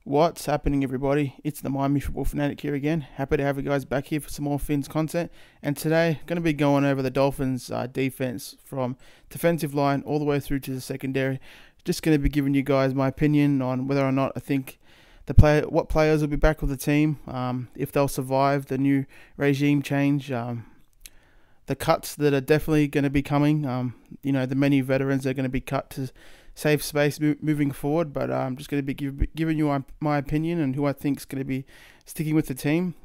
What's happening, everybody? It's the Miami Football Fanatic here again. Happy to have you guys back here for some more Finns content. And today, going to be going over the Dolphins' defense from defensive line all the way through to the secondary. Just going to be giving you guys my opinion on whether or not I think what players will be back with the team, if they'll survive the new regime change, the cuts that are definitely going to be coming. The many veterans are going to be cut to save space moving forward, but I'm just going to be giving you my opinion and who I think is going to be sticking with the team.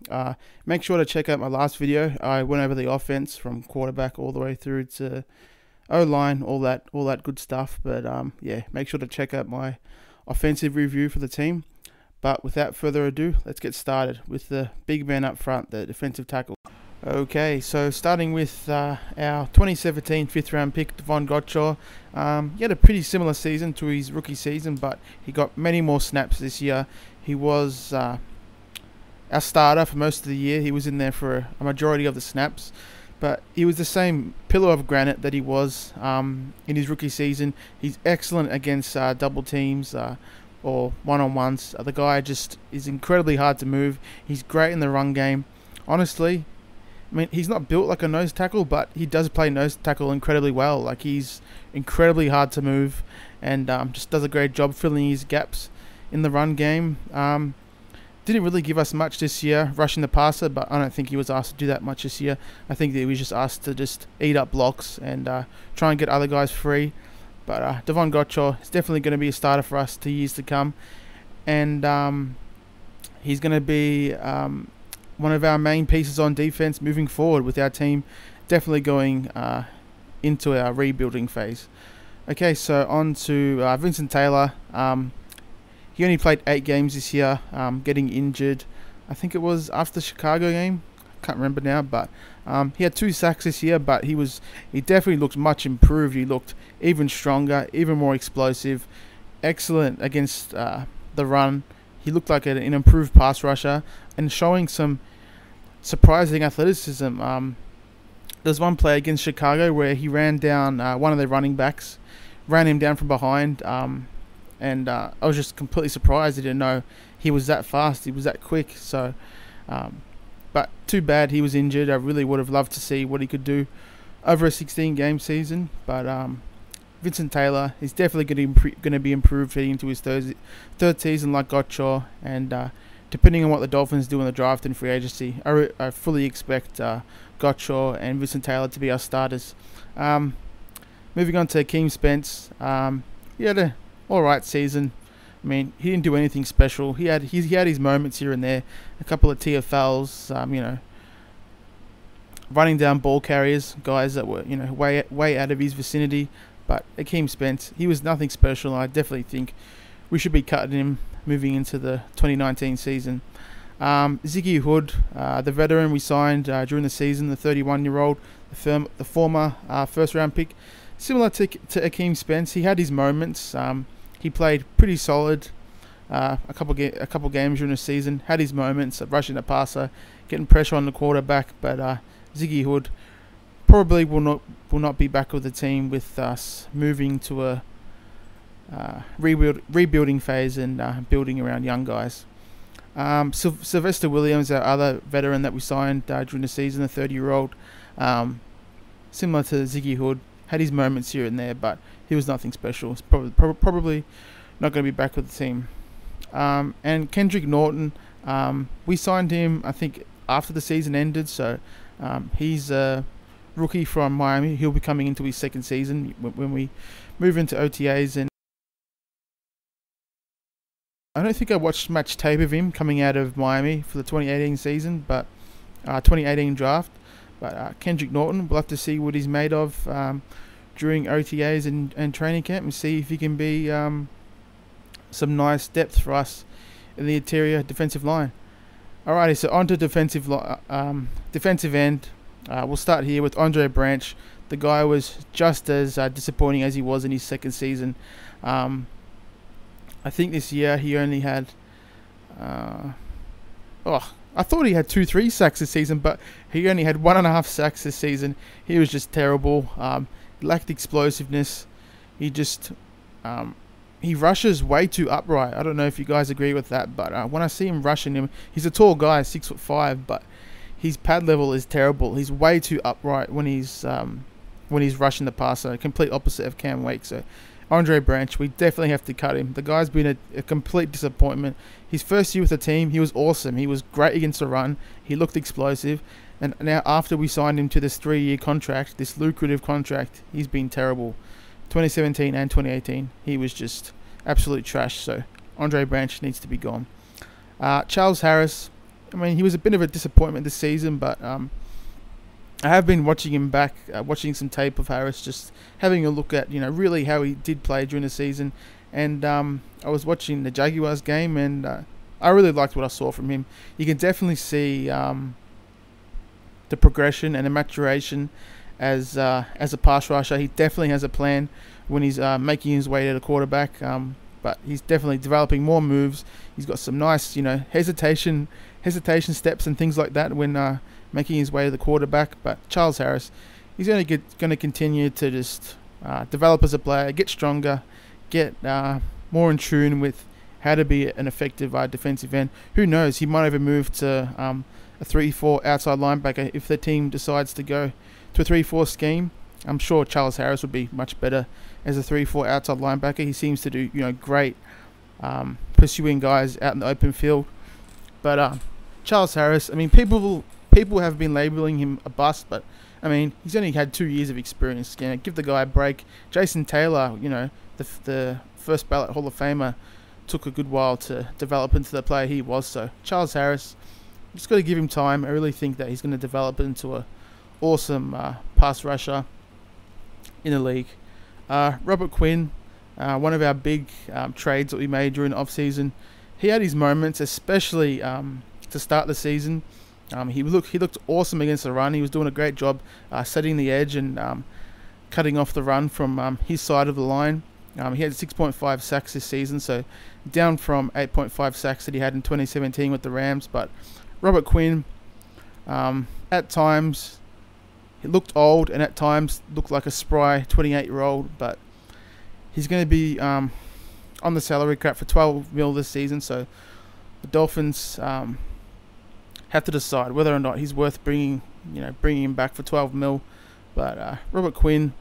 Make sure to check out my last video. I went over the offense from quarterback all the way through to O-line, all that good stuff. But yeah, make sure to check out my offensive review for the team. But without further ado, let's get started with the big man up front, the defensive tackle. Okay, so starting with our 2017 fifth-round pick, Davon Godchaux. He had a pretty similar season to his rookie season, but he got many more snaps this year. He was our starter for most of the year. He was in there for a majority of the snaps, but he was the same pillar of granite that he was in his rookie season. He's excellent against double teams or one-on-ones. The guy just is incredibly hard to move. He's great in the run game. Honestly, I mean, he's not built like a nose tackle, but he does play nose tackle incredibly well. Like, he's incredibly hard to move and just does a great job filling his gaps in the run game. Didn't really give us much this year rushing the passer, but I don't think he was asked to do that much this year. I think that he was just asked to just eat up blocks and try and get other guys free. But Davon Godchaux is definitely going to be a starter for us 2 years to come. And he's going to be one of our main pieces on defense moving forward with our team definitely going into our rebuilding phase. Okay, so on to Vincent Taylor. He only played 8 games this year, getting injured. I think it was after the Chicago game. Can't remember now, but he had 2 sacks this year, but he definitely looked much improved. He looked even stronger, even more explosive, excellent against the run. He looked like an improved pass rusher and showing some surprising athleticism. There's one play against Chicago where he ran down one of their running backs, ran him down from behind, and I was just completely surprised. I didn't know he was that fast, he was that quick. So, but too bad he was injured. I really would have loved to see what he could do over a 16-game season. But Vincent Taylor is definitely going to be improved heading into his third season like Godchaux, and depending on what the Dolphins do in the draft and free agency, I fully expect Godchaux and Vincent Taylor to be our starters. Moving on to Akeem Spence, he had an alright season. I mean, he didn't do anything special. He had his moments here and there, a couple of TFLs, running down ball carriers, guys that were way out of his vicinity. But Akeem Spence, he was nothing special. I definitely think we should be cutting him moving into the 2019 season. Ziggy Hood, the veteran we signed during the season, the 31-year-old, the former first-round pick, similar to Akeem Spence. He had his moments. He played pretty solid a couple games during the season. Had his moments of rushing the passer, getting pressure on the quarterback. But Ziggy Hood probably will not be back with the team with us moving to a rebuilding phase and building around young guys. Sylvester Williams, our other veteran that we signed during the season, the 30-year-old, similar to Ziggy Hood, had his moments here and there, but he was nothing special. It's probably not going to be back with the team. And Kendrick Norton, we signed him, I think, after the season ended, so he's a rookie from Miami. He'll be coming into his second season when we move into OTAs. And I don't think I watched much tape of him coming out of Miami for the 2018 season, but 2018 draft. But Kendrick Norton, we'll have to see what he's made of during OTAs and training camp, and see if he can be some nice depth for us in the interior defensive line. Alrighty, so on to defensive end. We'll start here with Andre Branch. The guy was just as disappointing as he was in his second season. I think this year he only had I thought he had 2-3 sacks this season, but he only had 1.5 sacks this season. He was just terrible. Lacked explosiveness. He he rushes way too upright. I don't know if you guys agree with that, but when I see him rushing him, he's a tall guy, 6'5", but his pad level is terrible. He's way too upright when he's rushing the passer. Complete opposite of Cam Wake. So Andre Branch, we definitely have to cut him. The guy's been a complete disappointment. His first year with the team, he was awesome. He was great against the run. He looked explosive. And now after we signed him to this 3-year contract, this lucrative contract, he's been terrible. 2017 and 2018, he was just absolute trash. So Andre Branch needs to be gone. Charles Harris, I mean, he was a bit of a disappointment this season, but I have been watching him back, watching some tape of Harris, just having a look at, really how he did play during the season. And I was watching the Jaguars game, and I really liked what I saw from him. You can definitely see the progression and the maturation as a pass rusher. He definitely has a plan when he's making his way to the quarterback. But he's definitely developing more moves. He's got some nice, hesitation steps and things like that when making his way to the quarterback. But Charles Harris, he's going to continue to just develop as a player, get stronger, get more in tune with how to be an effective defensive end. Who knows? He might even move to a 3-4 outside linebacker if the team decides to go to a 3-4 scheme. I'm sure Charles Harris would be much better as a 3-4 outside linebacker. He seems to do great pursuing guys out in the open field. But Charles Harris, I mean, people have been labeling him a bust, but I mean, he's only had 2 years of experience. Give the guy a break. Jason Taylor, the first ballot Hall of Famer, took a good while to develop into the player he was. So Charles Harris, just got to give him time. I really think that he's going to develop into a awesome pass rusher in the league. Robert Quinn, one of our big trades that we made during the offseason, he had his moments, especially to start the season. He looked awesome against the run. He was doing a great job setting the edge and cutting off the run from his side of the line. He had 6.5 sacks this season, so down from 8.5 sacks that he had in 2017 with the Rams. But Robert Quinn, at times, he looked old and at times looked like a spry 28-year-old, but he's going to be on the salary cap for $12 million this season, so the Dolphins have to decide whether or not he's worth bringing him back for $12 million. But Robert Quinn,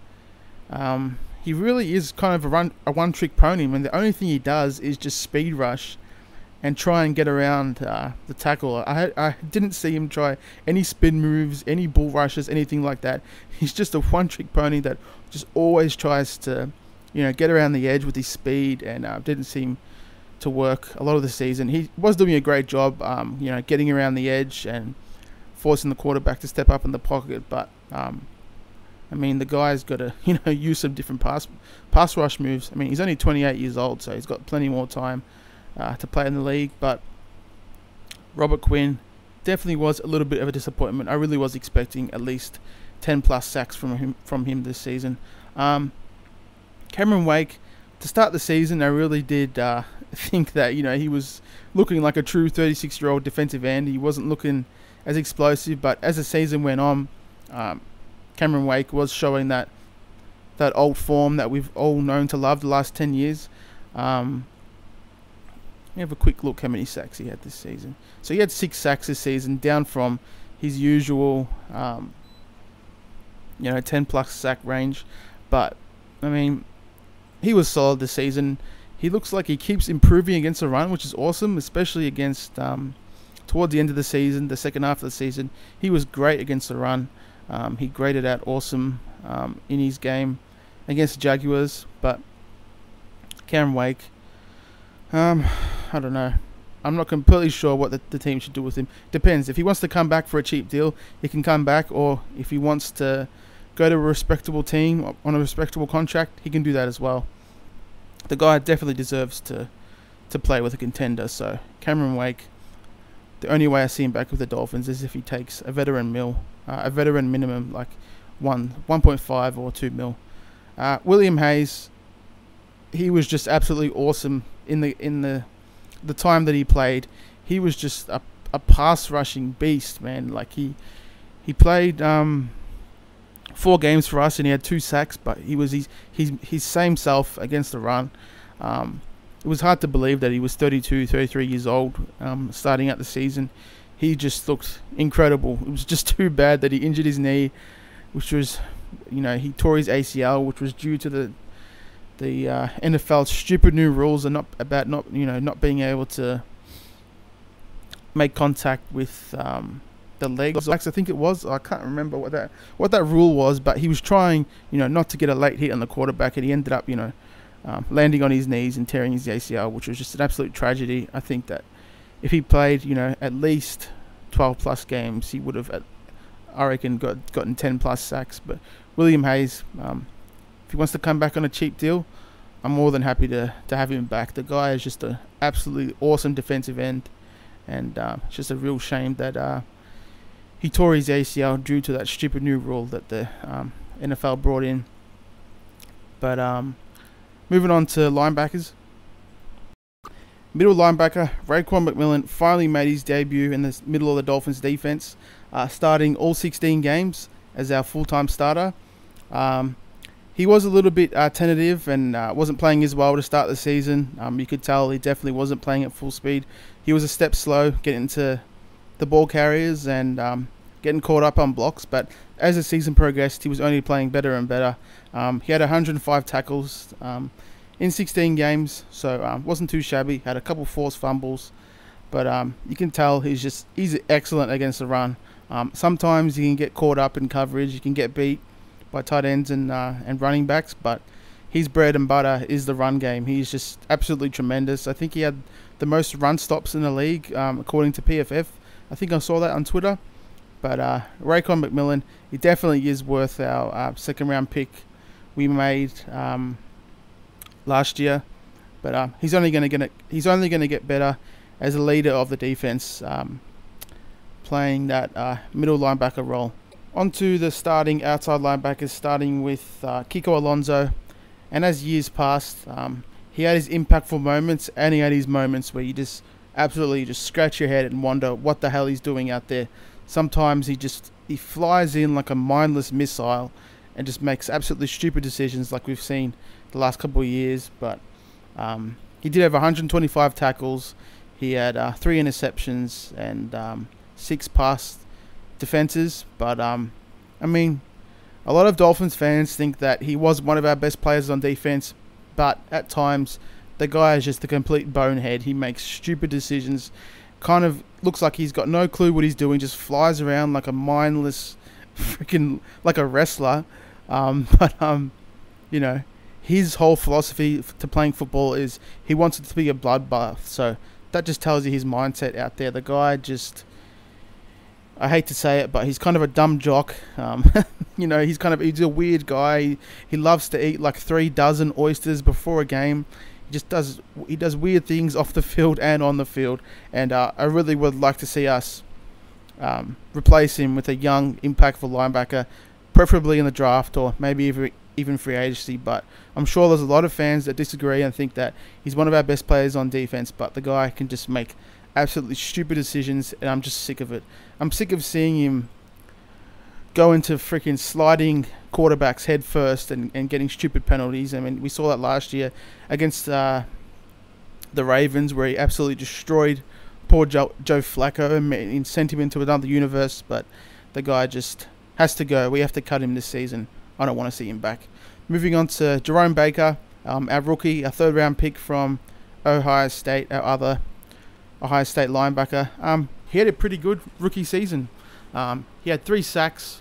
he really is kind of a one-trick pony. I mean, the only thing he does is just speed rush and try and get around the tackle. I didn't see him try any spin moves, any bull rushes, anything like that. He's just a one-trick pony that just always tries to, get around the edge with his speed, and didn't seem to work a lot of the season. He was doing a great job, getting around the edge and forcing the quarterback to step up in the pocket. But I mean, the guy's got to, use some different pass rush moves. I mean, he's only 28 years old, so he's got plenty more time to play in the league. But Robert Quinn definitely was a little bit of a disappointment. I really was expecting at least 10+ sacks from him this season. Cameron Wake, to start the season, I really did think that he was looking like a true 36-year-old defensive end. He wasn't looking as explosive, but as the season went on, Cameron Wake was showing that old form that we've all known to love the last 10 years. Let me have a quick look how many sacks he had this season. So he had 6 sacks this season, down from his usual 10+ sack range. But I mean, he was solid this season. He looks like he keeps improving against the run, which is awesome, especially against towards the end of the season, the second half of the season. He was great against the run. He graded out awesome in his game against the Jaguars. But Cameron Wake, I don't know. I'm not completely sure what the team should do with him. Depends. If he wants to come back for a cheap deal, he can come back. Or if he wants to go to a respectable team on a respectable contract, he can do that as well. The guy definitely deserves to play with a contender. So Cameron Wake, the only way I see him back with the Dolphins is if he takes a veteran minimum, like 1.5 or 2 mil. William Hayes, he was just absolutely awesome in the time that he played. He was just a pass rushing beast, man. Like he played 4 games for us and he had 2 sacks, but he was his same self against the run. It was hard to believe that he was 32, 33 years old starting out the season. He just looked incredible. It was just too bad that he injured his knee, which was, he tore his ACL, which was due to the NFL's stupid new rules and not being able to make contact with the legs. I think it was. I can't remember what that rule was, but he was trying, not to get a late hit on the quarterback, and he ended up, landing on his knees and tearing his ACL, which was just an absolute tragedy. I think that if he played, at least 12 plus games, he would have, I reckon, gotten 10 plus sacks. But William Hayes, if he wants to come back on a cheap deal, I'm more than happy to have him back. The guy is just an absolutely awesome defensive end, and it's just a real shame that he tore his ACL due to that stupid new rule that the NFL brought in. But moving on to linebackers. Middle linebacker Raekwon McMillan finally made his debut in the middle of the Dolphins defense, starting all 16 games as our full-time starter. He was a little bit tentative and wasn't playing as well to start the season. You could tell he definitely wasn't playing at full speed. He was a step slow getting to the ball carriers and getting caught up on blocks, but as the season progressed, he was only playing better and better. He had 105 tackles in 16 games, so wasn't too shabby. Had a couple forced fumbles, but you can tell he's excellent against the run. Sometimes you can get caught up in coverage, you can get beat by tight ends and running backs, but his bread and butter is the run game. He's just absolutely tremendous. I think he had the most run stops in the league, according to PFF. I think I saw that on Twitter. But Raekwon McMillan, he definitely is worth our second round pick we made last year. But he's only going to get better as a leader of the defense, playing that middle linebacker role. On to the starting outside linebackers, starting with Kiko Alonso. And as years passed, he had his impactful moments, and he had his moments where you just absolutely just scratch your head and wonder what the hell he's doing out there. Sometimes he flies in like a mindless missile and just makes absolutely stupid decisions like we've seen the last couple of years. But he did have 125 tackles. He had 3 interceptions and 6 pass defenses. But I mean, a lot of Dolphins fans think that he was one of our best players on defense, but at times the guy is just a complete bonehead. He makes stupid decisions. Kind of looks like he's got no clue what he's doing, just flies around like a mindless freaking, like a wrestler. His whole philosophy to playing football is he wants it to be a bloodbath. So that just tells you his mindset out there. The guy just, I hate to say it, but he's kind of a dumb jock. He's a weird guy. He loves to eat like 3 dozen oysters before a game. He does weird things off the field and on the field, and I really would like to see us replace him with a young, impactful linebacker, preferably in the draft or maybe even free agency. But I'm sure there's a lot of fans that disagree and think that he's one of our best players on defense, but the guy can just make absolutely stupid decisions, and I'm just sick of it. I'm sick of seeing him go into freaking sliding quarterbacks head first and getting stupid penalties. I mean, we saw that last year against the Ravens, where he absolutely destroyed poor Joe Flacco and sent him into another universe. But the guy just has to go. We have to cut him this season. I don't want to see him back. Moving on to Jerome Baker, our rookie, a 3rd round pick from Ohio State, our other Ohio State linebacker. He had a pretty good rookie season. He had 3 sacks.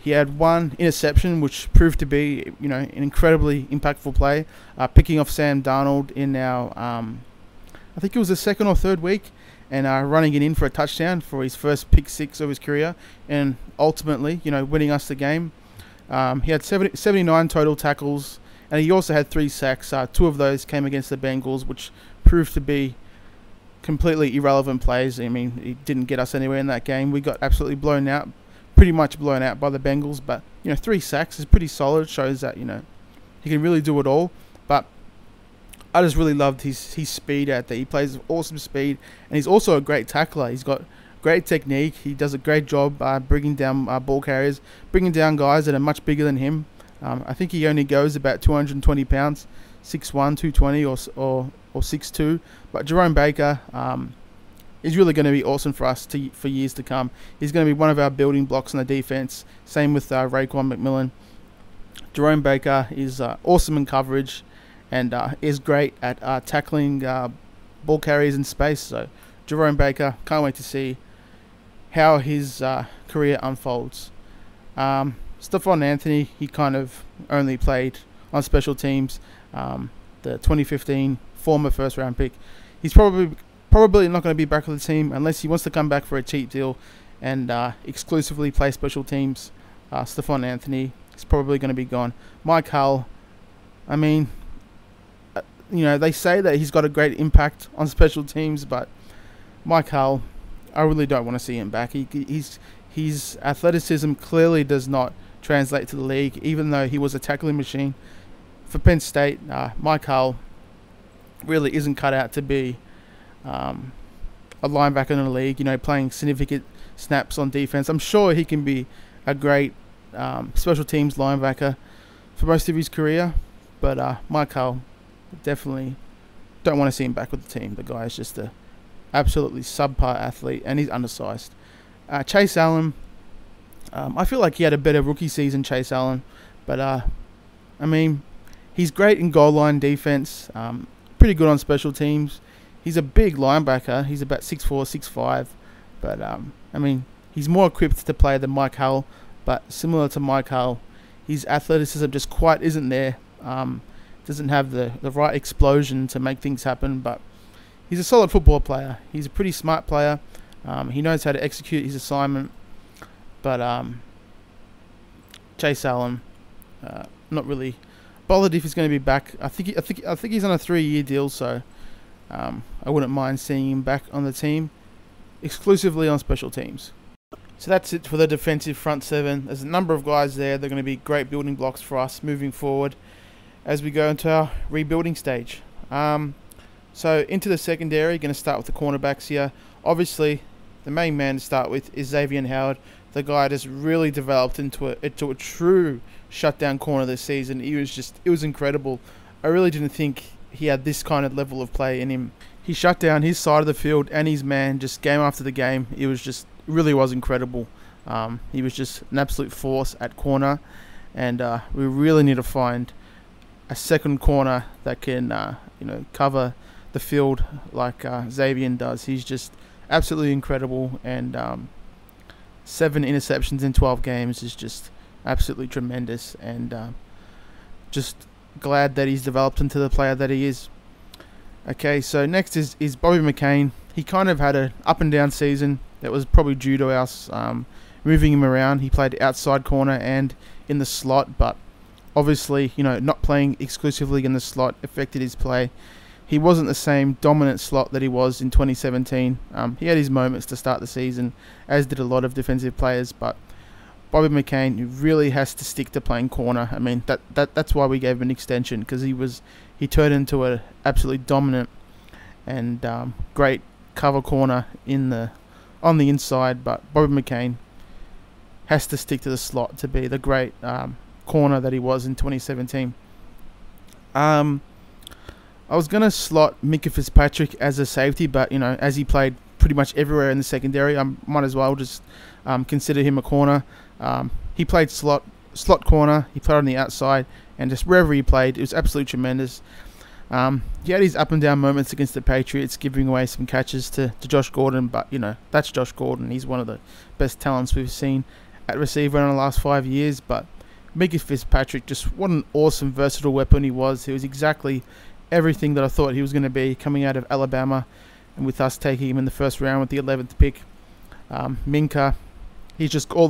He had 1 interception, which proved to be, an incredibly impactful play, picking off Sam Darnold in our, I think it was the 2nd or 3rd week, and running it in for a touchdown for his first pick 6 of his career, and ultimately, winning us the game. He had 79 total tackles, and he also had 3 sacks. 2 of those came against the Bengals, which proved to be completely irrelevant plays. I mean, he didn't get us anywhere in that game. We got absolutely pretty much blown out by the Bengals. But 3 sacks is pretty solid. Shows that he can really do it all. But I just really loved his speed out there. He plays with awesome speed, and he's also a great tackler. He's got great technique. He does a great job bringing down ball carriers, bringing down guys that are much bigger than him. I think he only goes about 220 pounds. 6'1", 220 or 6'2", but Jerome Baker is really going to be awesome for us for years to come. He's going to be one of our building blocks on the defense. Same with Raekwon McMillan. Jerome Baker is awesome in coverage and is great at tackling ball carriers in space. So Jerome Baker, can't wait to see how his career unfolds. Stephon Anthony, he kind of only played on special teams. The 2015 former first round pick. He's probably not going to be back with the team unless he wants to come back for a cheap deal and exclusively play special teams. Stephon Anthony is probably going to be gone. Mike Hull, I mean, they say that he's got a great impact on special teams, but Mike Hull, I really don't want to see him back. His athleticism clearly does not translate to the league, even though he was a tackling machine. For Penn State, Mike Hull really isn't cut out to be a linebacker in the league, playing significant snaps on defense. I'm sure he can be a great special teams linebacker for most of his career, but Mike Hull, definitely don't want to see him back with the team. The guy is just a absolutely subpar athlete, and he's undersized. Chase Allen, I feel like he had a better rookie season, Chase Allen, but I mean, he's great in goal line defense, pretty good on special teams. He's a big linebacker. He's about 6'4", 6'5", but I mean, he's more equipped to play than Mike Hull, but similar to Mike Hull, his athleticism just quite isn't there. Doesn't have the right explosion to make things happen, but he's a solid football player. He's a pretty smart player. He knows how to execute his assignment, but Chase Allen, not really bothered if he's going to be back. I think he's on a 3-year deal, so I wouldn't mind seeing him back on the team, exclusively on special teams. So that's it for the defensive front seven. There's a number of guys there. They're going to be great building blocks for us moving forward as we go into our rebuilding stage. So into the secondary, going to start with the cornerbacks here. Obviously, the main man to start with is Xavier Howard. The guy that's really developed into a true shutdown corner this season. It was incredible. I really didn't think he had this kind of level of play in him. He shut down his side of the field and his man just game after the game. It really was incredible. He was just an absolute force at corner, and we really need to find a second corner that can cover the field like Xavier does. He's just absolutely incredible, and 7 interceptions in 12 games is just absolutely tremendous, and just glad that he's developed into the player that he is. Okay, so next is Bobby McCain. He kind of had an up and down season that was probably due to us moving him around. He played outside corner and in the slot, but obviously, not playing exclusively in the slot affected his play. He wasn't the same dominant slot that he was in 2017. He had his moments to start the season, as did a lot of defensive players, but Bobby McCain really has to stick to playing corner. I mean, that's why we gave him an extension, because he turned into an absolutely dominant and great cover corner on the inside. But Bobby McCain has to stick to the slot to be the great corner that he was in 2017. I was going to slot Micah Fitzpatrick as a safety, but, as he played pretty much everywhere in the secondary, I might as well just consider him a corner. He played slot corner, he played on the outside, and just wherever he played, it was absolutely tremendous. He had his up and down moments against the Patriots, giving away some catches to Josh Gordon, but, that's Josh Gordon. He's one of the best talents we've seen at receiver in the last 5 years, but Micah Fitzpatrick, just what an awesome, versatile weapon he was. He was exactly everything that I thought he was going to be coming out of Alabama, and with us taking him in the first round with the 11th pick. Minka, he's got all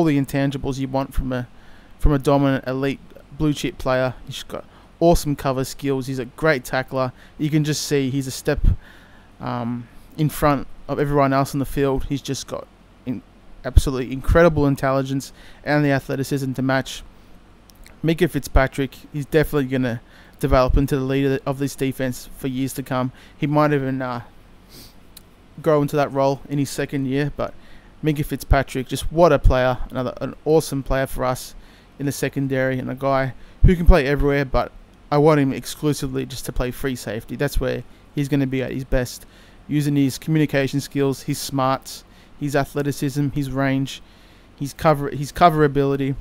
the intangibles you want from a dominant elite blue chip player. He's got awesome cover skills. He's a great tackler. You can just see he's a step in front of everyone else in the field. He's just got absolutely incredible intelligence and the athleticism to match. Micah Fitzpatrick, he's definitely going to develop into the leader of this defense for years to come. He might even grow into that role in his second year, but Micah Fitzpatrick, just what a player, an awesome player for us in the secondary, and a guy who can play everywhere, but I want him exclusively just to play free safety. That's where he's going to be at his best, using his communication skills, his smarts, his athleticism, his range, his cover ability.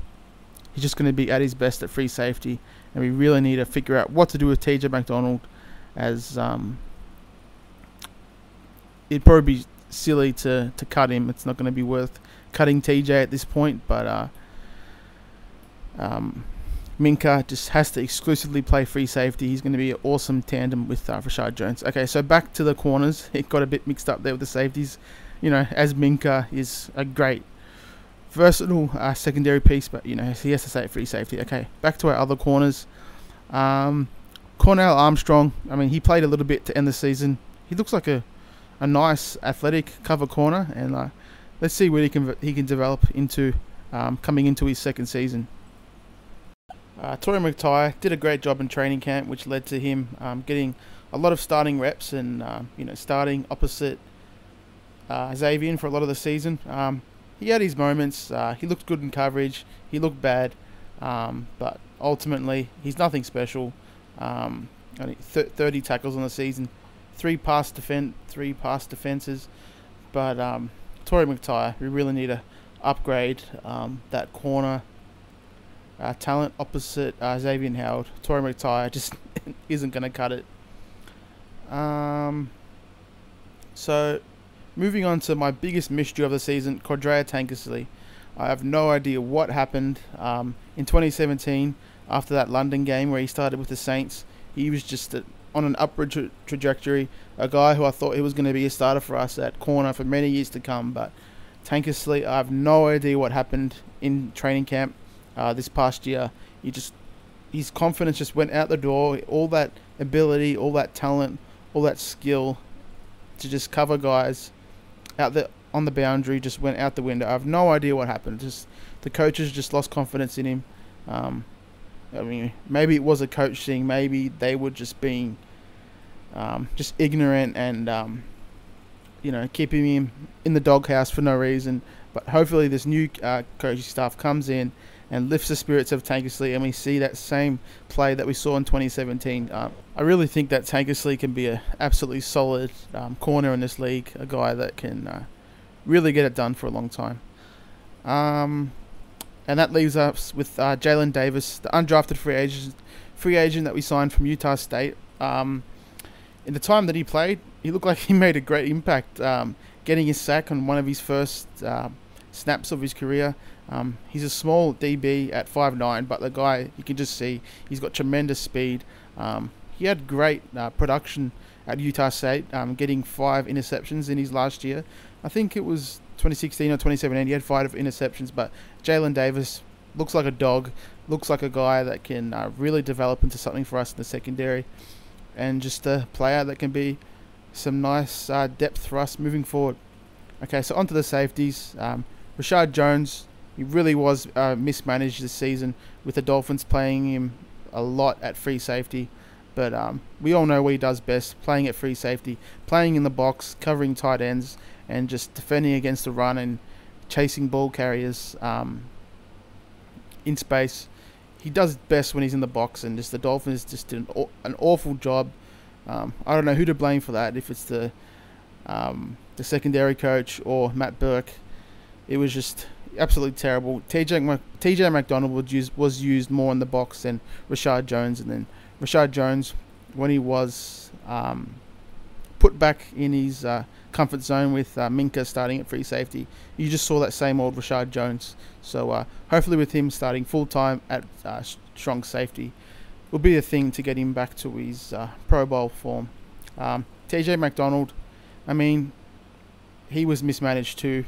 He's just going to be at his best at free safety, and we really need to figure out what to do with TJ McDonald, as it'd probably be silly to cut him. It's not going to be worth cutting TJ at this point, but Minka just has to exclusively play free safety. He's going to be an awesome tandem with Rashad Jones. Okay, so back to the corners. It got a bit mixed up there with the safeties. You know, as Minka is a great, versatile secondary piece, but, you know, he has to stay free safety. Okay, back to our other corners. Cornell Armstrong, I mean, he played a little bit to end the season. He looks like a nice athletic cover corner, and let's see what he can develop into coming into his second season. Torrey McTye did a great job in training camp, which led to him getting a lot of starting reps and you know, starting opposite Xavier for a lot of the season. He had his moments. He looked good in coverage. He looked bad, but ultimately he's nothing special. Only 30 tackles on the season, 3 pass defenses. But Torrey McTye, we really need to upgrade that corner talent opposite Xavier Howard. Torrey McTye just isn't going to cut it. So moving on to my biggest mystery of the season, Cordrea Tankersley. I have no idea what happened in 2017 after that London game where he started with the Saints. He was just on an upward trajectory, a guy who I thought he was going to be a starter for us at corner for many years to come. But Tankersley, I have no idea what happened in training camp this past year. His confidence just went out the door. All that ability, all that talent, all that skill to just cover guys out there on the boundary just went out the window. I have no idea what happened. Just the coaches just lost confidence in him. I mean, maybe it was a coach thing. Maybe they were just being just ignorant and you know, keeping him in the doghouse for no reason. But hopefully this new coaching staff comes in and lifts the spirits of Tankersley, and we see that same play that we saw in 2017. I really think that Tankersley can be an absolutely solid corner in this league, a guy that can really get it done for a long time. And that leaves us with Jalen Davis, the undrafted free agent that we signed from Utah State. In the time that he played, he looked like he made a great impact, getting his sack on one of his first snaps of his career. He's a small DB at 5'9", but the guy, you can just see, he's got tremendous speed. He had great production at Utah State, getting 5 interceptions in his last year. I think it was 2016 or 2017, he had 5 interceptions, but Jalen Davis looks like a dog, looks like a guy that can really develop into something for us in the secondary, and just a player that can be some nice depth for us moving forward. Okay, so onto the safeties. Rashad Jones, he really was mismanaged this season, with the Dolphins playing him a lot at free safety. But we all know what he does best, playing at free safety, playing in the box, covering tight ends, and just defending against the run and chasing ball carriers in space. He does best when he's in the box, and just the Dolphins just did an awful job. I don't know who to blame for that, if it's the secondary coach or Matt Burke. It was just absolutely terrible. TJ McDonald was used more in the box than Rashad Jones, and then Rashad Jones, when he was put back in his comfort zone with Minka starting at free safety, you just saw that same old Rashad Jones. So hopefully with him starting full-time at strong safety will be the thing to get him back to his Pro Bowl form. TJ McDonald, I mean, he was mismanaged too.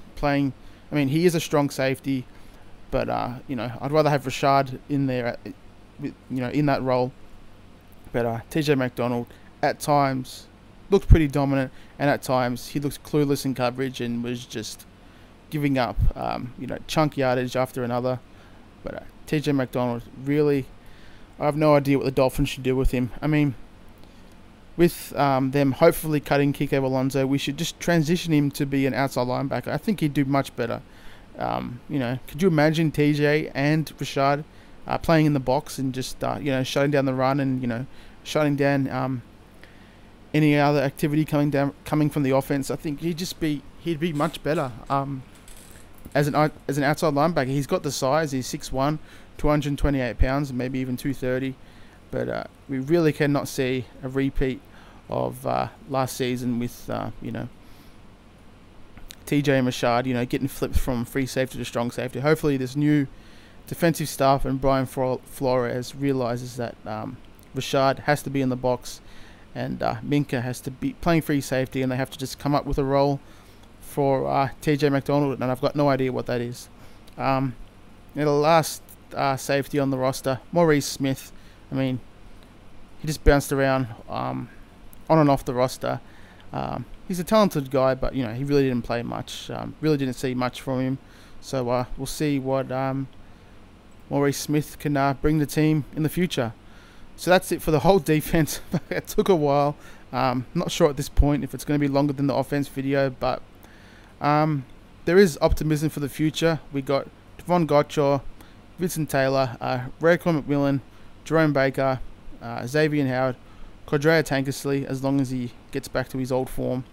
He is a strong safety, but you know, I'd rather have Rashad in there, in that role. But TJ McDonald at times looked pretty dominant, and at times he looked clueless in coverage and was just giving up, chunk yardage after another. But TJ McDonald, really, I have no idea what the Dolphins should do with him. I mean, with them hopefully cutting Kike Alonso, we should just transition him to be an outside linebacker. I think he'd do much better. Could you imagine TJ and Rashad playing in the box and just shutting down the run and shutting down any other activity coming from the offense. I think he'd be much better as an outside linebacker. He's got the size. He's 6'1", 228 pounds, maybe even 230. But we really cannot see a repeat of last season with TJ and Rashad, getting flipped from free safety to strong safety. Hopefully this new defensive staff and Brian Flores realizes that Rashad has to be in the box and Micah has to be playing free safety, and they have to just come up with a role for TJ McDonald, and I've got no idea what that is. The last safety on the roster, Maurice Smith. I mean, he just bounced around on and off the roster. He's a talented guy, but he really didn't play much. Really didn't see much from him. So we'll see what Maurice Smith can bring the team in the future. So that's it for the whole defense. It took a while. Not sure at this point if it's going to be longer than the offense video, but there is optimism for the future. We got Devon Gotchaw, Vincent Taylor, Raekwon McMillan, Jerome Baker, Xavier Howard, Cordrea Tankersley, as long as he gets back to his old form,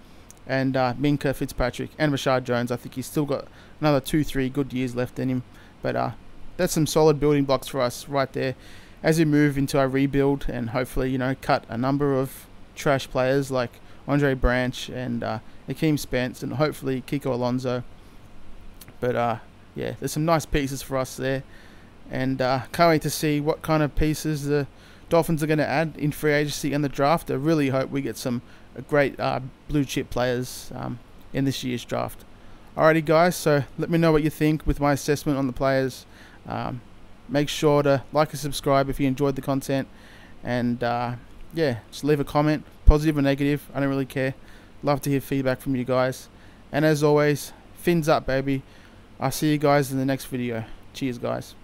and Micah Fitzpatrick and Rashad Jones. I think he's still got another 2-3 good years left in him. But that's some solid building blocks for us right there as we move into our rebuild, and hopefully cut a number of trash players like Andre Branch and Akeem Spence, and hopefully Kiko Alonso. But yeah, there's some nice pieces for us there, and can't wait to see what kind of pieces the Dolphins are going to add in free agency and the draft. I really hope we get some great blue chip players in this year's draft. Alrighty guys, so let me know what you think with my assessment on the players. Make sure to like and subscribe if you enjoyed the content, and yeah, just leave a comment, positive or negative, I don't really care. Love to hear feedback from you guys, and as always, fins up baby. I'll see you guys in the next video. Cheers guys.